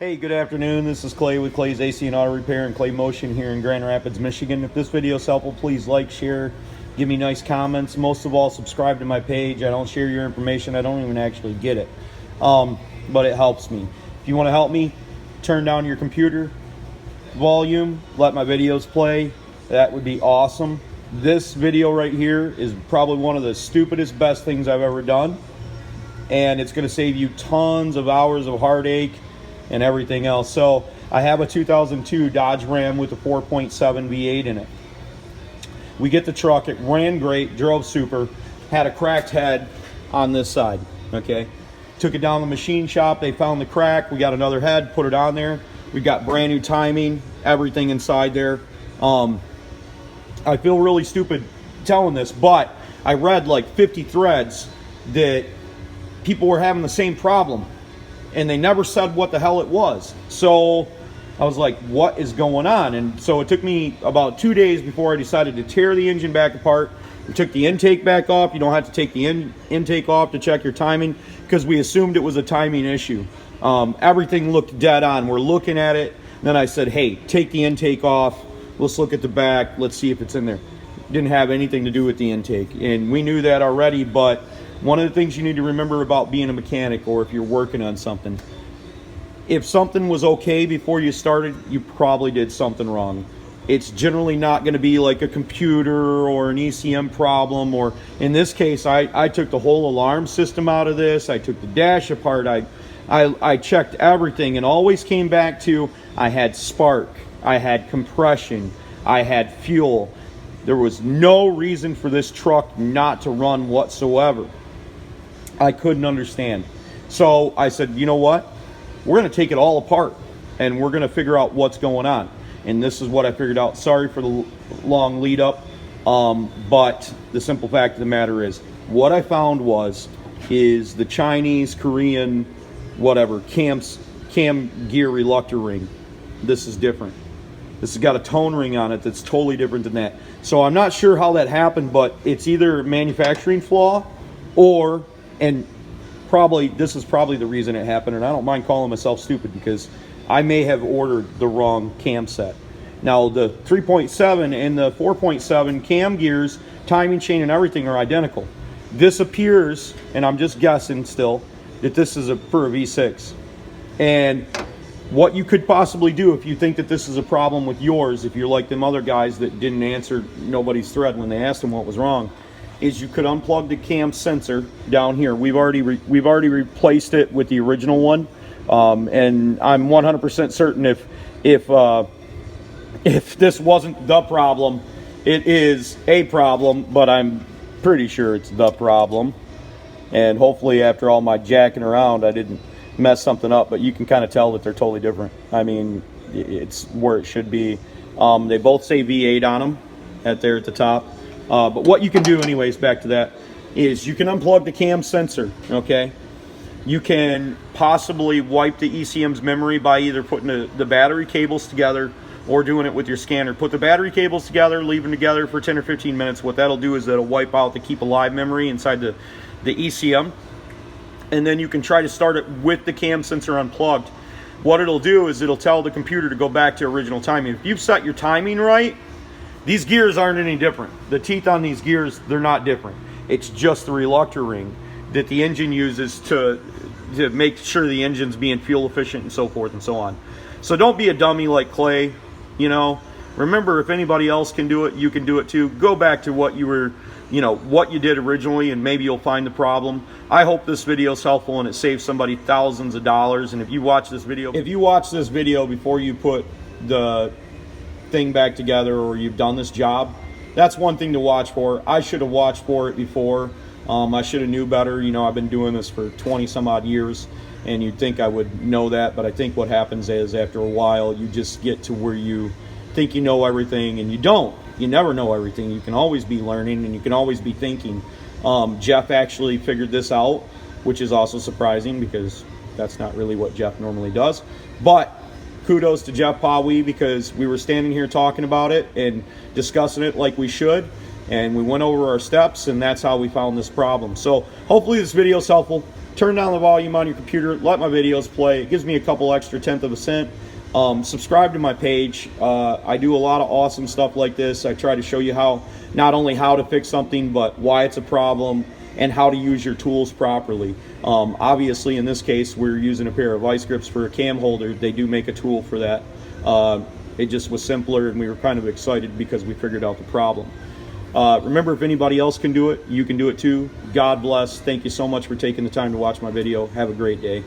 Hey, good afternoon. This is Clay with Clay's AC and Auto Repair and Clay Motion here in Grand Rapids, Michigan. If this video is helpful, please like, share, give me nice comments. Most of all, subscribe to my page. I don't share your information. I don't even actually get it, but it helps me. If you want to help me, turn down your computer volume, let my videos play. That would be awesome. This video right here is probably one of the stupidest, best things I've ever done. And it's going to save you tons of hours of heartache and everything else. So I have a 2002 Dodge Ram with a 4.7 V8 in it. We get the truck, it ran great, drove super, had a cracked head on this side, okay? Took it down to the machine shop, they found the crack, we got another head, put it on there. We got brand new timing, everything inside there. I feel really stupid telling this, but I read like 50 threads that people were having the same problem and they never said what the hell it was. So I was like, what is going on? And so it took me about 2 days before I decided to tear the engine back apart. We took the intake back off. You don't have to take the intake off to check your timing because we assumed it was a timing issue. Everything looked dead on. We're looking at it. Then I said, hey, take the intake off. Let's look at the back. Let's see if it's in there. Didn't have anything to do with the intake. And we knew that already, but one of the things you need to remember about being a mechanic or if you're working on something, if something was okay before you started, you probably did something wrong. It's generally not going to be like a computer or an ECM problem, or in this case, I took the whole alarm system out of this. I took the dash apart. I checked everything and always came back to I had spark, I had compression, I had fuel. There was no reason for this truck not to run whatsoever. I couldn't understand. So I said, you know what? We're going to take it all apart and we're going to figure out what's going on. And this is what I figured out. Sorry for the long lead up. But the simple fact of the matter is what I found is the Chinese, Korean, whatever, cam gear reluctor ring. This is different. This has got a tone ring on it that's totally different than that. So I'm not sure how that happened, but it's either a manufacturing flaw or, and probably, this is probably the reason it happened, and I don't mind calling myself stupid because I may have ordered the wrong cam set. Now the 3.7 and the 4.7 cam gears, timing chain and everything are identical. This appears, and I'm just guessing still, that this is for a V6. And what you could possibly do if you think that this is a problem with yours, if you're like them other guys that didn't answer nobody's thread when they asked them what was wrong, is you could unplug the cam sensor down here. We've already replaced it with the original one, and I'm 100% certain if this wasn't the problem, it is a problem, but I'm pretty sure it's the problem. And hopefully after all my jacking around, I didn't mess something up, but you can kind of tell that they're totally different. I mean, it's where it should be. They both say V8 on them at the top. But what you can do anyways, back to that, is you can unplug the cam sensor, okay? You can possibly wipe the ECM's memory by either putting the battery cables together or doing it with your scanner. Put the battery cables together, leave them together for 10 or 15 minutes. What that'll do is that'll wipe out the keep alive memory inside the ECM. And then you can try to start it with the cam sensor unplugged. What it'll do is it'll tell the computer to go back to original timing. If you've set your timing right, these gears aren't any different. The teeth on these gears, they're not different. It's just the reluctor ring that the engine uses to make sure the engine's being fuel efficient and so forth and so on. So don't be a dummy like Clay, you know. Remember, if anybody else can do it, you can do it too. Go back to what you were, you know, what you did originally, and maybe you'll find the problem. I hope this video is helpful and it saves somebody thousands of dollars. And if you watch this video before you put the thing back together or you've done this job, that's one thing to watch for. I should have watched for it before. I should have knew better. You know, I've been doing this for 20 some odd years, and you'd think I would know that, but I think what happens is after a while you just get to where you think you know everything, and you don't. You never know everything. You can always be learning, and you can always be thinking. Jeff actually figured this out, which is also surprising because that's not really what Jeff normally does. But kudos to Jeff Pawi, because we were standing here talking about it and discussing it like we should, And we went over our steps, and that's how we found this problem. So hopefully this video is helpful. Turn down the volume on your computer, let my videos play. It gives me a couple extra tenth of a cent. Subscribe to my page. I do a lot of awesome stuff like this. I try to show you how, not only how to fix something, but why it's a problem and how to use your tools properly. Obviously, in this case, we're using a pair of vice grips for a cam holder. They do make a tool for that. It just was simpler, and we were kind of excited because we figured out the problem. Remember, if anybody else can do it, you can do it too. God bless. Thank you so much for taking the time to watch my video. Have a great day.